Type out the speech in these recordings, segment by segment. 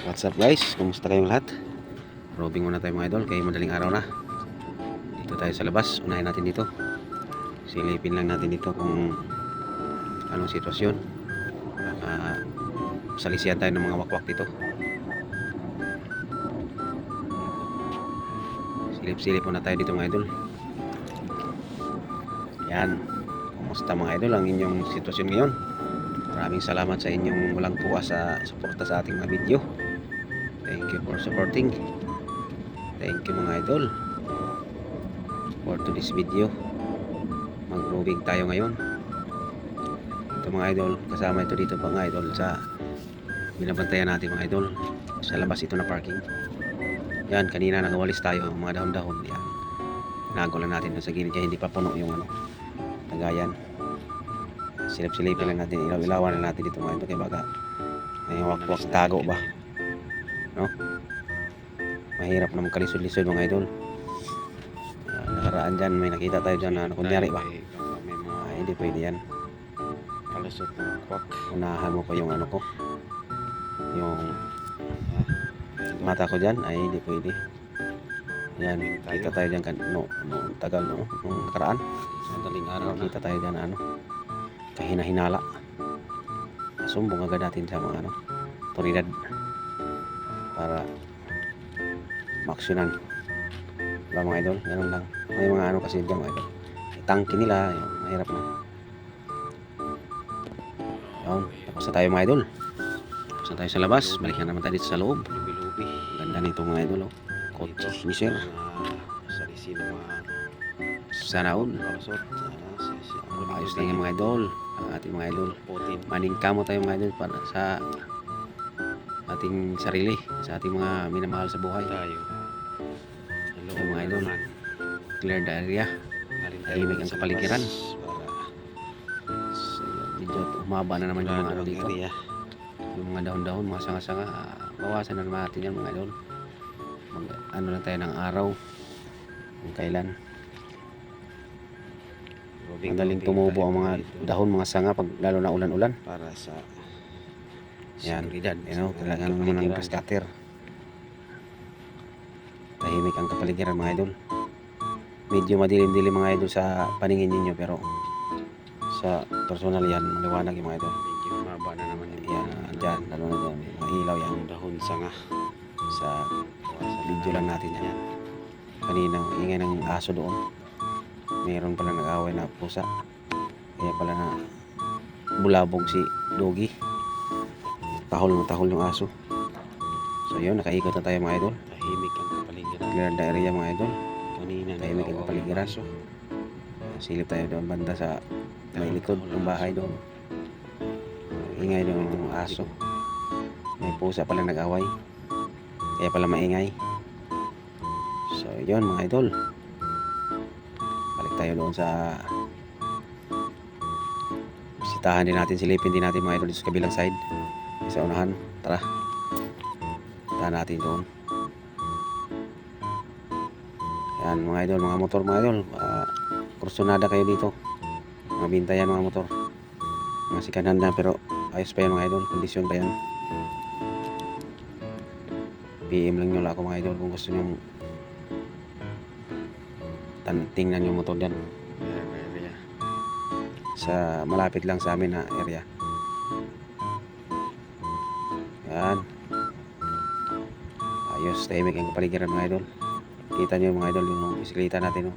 What's up guys? Kumusta kayong lahat? Robing muna tayo mga idol kay madaling araw na. Dito tayo sa labas. Unahin natin dito. Silipin lang natin dito kung anong sitwasyon. Baka salisihan tayo ng mga wakwak dito. Silip-silip muna tayo dito mga idol. Yan. Kumusta mga idol ang inyong sitwasyon ngayon? Maraming salamat sa inyong walang tuwa sa suporta sa ating mga video. Thank you for supporting. Thank you mga idol. For today's video, mag-roving tayo ngayon. Ito mga idol, kasama ito dito mga idol sa binabantayan natin mga idol. Sa labas ito na parking. Yan, kanina nagawalis tayo ng mga dahon-dahon. Yan, nagulan natin sa gilid kaya hindi pa puno yung tagayan. Silip-silipin lang natin, ilaw-ilawan lang natin dito mga idol. Kaya baka may wakwak tago ba, no? Mahirap na magkalisod-lisod mga idol. Nakaraan dyan, may nakita tayo dyan na kunyari ba, hindi pwede yan. Kalusot ng kwak. Unahan mo pa yung ano ko, yung mata ko dyan, ay hindi pwede yan. Kita tayo dyan tagal no, nung nakaraan Madaling araw na. kita tayo dyan kahina-hinala. Sumbong agad natin sa mga otoridad para maksyonan. Diba mga idol, ganun lang. May mga kasi dyan mga idol, tangke nila, yun, mahirap na. Yun, tapos na tayo mga idol. Tapos na tayo sa labas, balikan naman tayo dito sa loob. Lubi-lubi. Ganda nito mga idol, oh. Kotse ni sir, Salisi ng mga sana all. kalusot. Ayos lang yung mga idol, ang ating mga idol. Putin. Maningkamo tayo mga idol para sa ating sarili, sa ating mga minamahal sa buhay. Tayo. Hello Yung mga idol, clear the area. Tahimik ang kapaligiran. So, medyo humaba na naman yung mga ano dito. Yung mga dahon-dahon, mga sanga-sanga, bawasan na naman natin yan mga idol. Ano lang tayo ng araw kung kailan. Madaling tumubo ang mga dahon, mga sanga pag lalo na ulan-ulan. para sa Yan, kailangan naman ng grass cutter. Tahimik ang kapaligiran mga idol. Medyo madilim-dilim mga idol sa paningin ninyo, pero sa personal yan, maliwanag yung mga idol. medyo maba na naman yung Yan, dyan, lalo na dyan, mga ilaw yan. dahon sanga. Sa video lang natin yan. Kanina, ingay ng aso doon. Mayroon pala nag-away na pusa. Kaya pala na bulabog si Dogi. Tahol yung aso. So yun, nakaikot na tayo mga idol. Tahimik ang kapaligiran. Clear the area mga idol. Kanina Tahimik ang kapaligiran. Silip tayo doon banda sa may likod ng bahay doon. Ingay doon ng aso. May pusa pala nag-away. Kaya pala maingay. So yun mga idol. Balik tayo doon sa bisitahan din natin, silipin din natin mga idol dito sa kabilang side. Sa unahan. Tara. Tahan natin doon. Yan mga idol, mga motor mga idol. Kursunada kayo dito. Mga bintayan mga motor. Mga second hand na pero ayos pa yan mga idol. Kondisyon pa yan. PM lang nyo lang ako mga idol kung gusto nyo tingnan yung motor dyan. Sa malapit lang sa amin na area. Yan. Ayos, tahimik ang kapaligiran mga idol. Kita nyo mga idol yung bisikleta natin.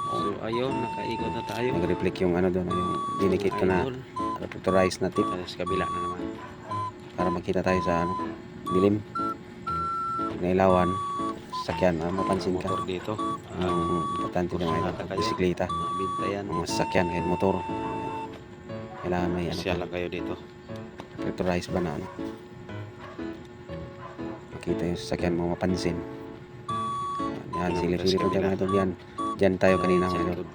So ayun, nakaikot na tayo. Nag-reflect yung doon, yung dinikit ko na reflectorized na tip Tapos kabila na naman. para makita tayo sa dilim. Nailawan, sakyan, mapansin ka. Motor dito. Ang importante na mga bisikleta, Mga bintayan. mga sasakyan, kahit motor. Kailangan may Siya lang kayo dito. reflectorized ba na makita yung sasakyan mo, mapansin. Yan, silip-silip na tayo mga idol. Yan, dyan tayo kanina mga idol.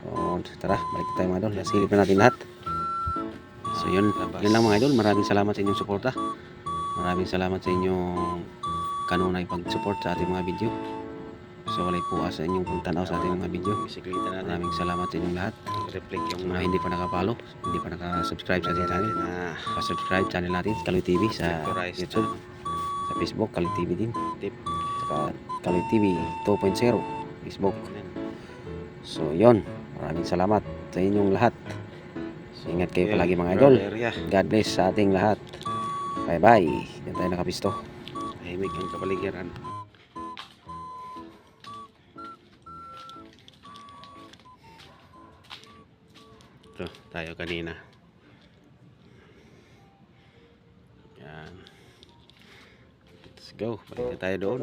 O, tara, balik tayo mga idol. Silip na natin lahat. So yun lang mga idol. Maraming salamat sa inyong suporta. Maraming salamat sa inyong kanunay pag-support sa ating mga video. So walay puas sa inyong pagtanaw sa ating mga video. Bisikleta natin. Maraming salamat sa inyong lahat. Reflect yung Mga hindi pa nakapalo, hindi pa nakasubscribe sa ating channel, na pa-subscribe channel natin, Kaloy TV sa reflectorized YouTube. Sa Facebook, Kaloy TV din. Tip. Saka Kaloy TV 2.0 Facebook. Yan. So yon, maraming salamat sa inyong lahat. So, ingat kayo Okay, palagi mga idol. area. God bless sa ating lahat. Bye bye. Diyan tayo nakapisto. Tahimik ang kapaligiran. Ito, tayo kanina. Yan. Let's go. Balik na tayo doon.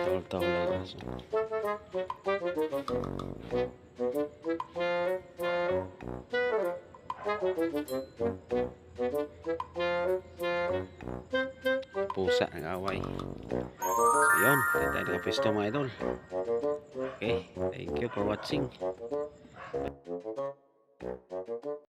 Tahu-tahu lang raso. Pusa ang away. So yun, dito tayo nakapisto mga idol. Okay, thank you for watching.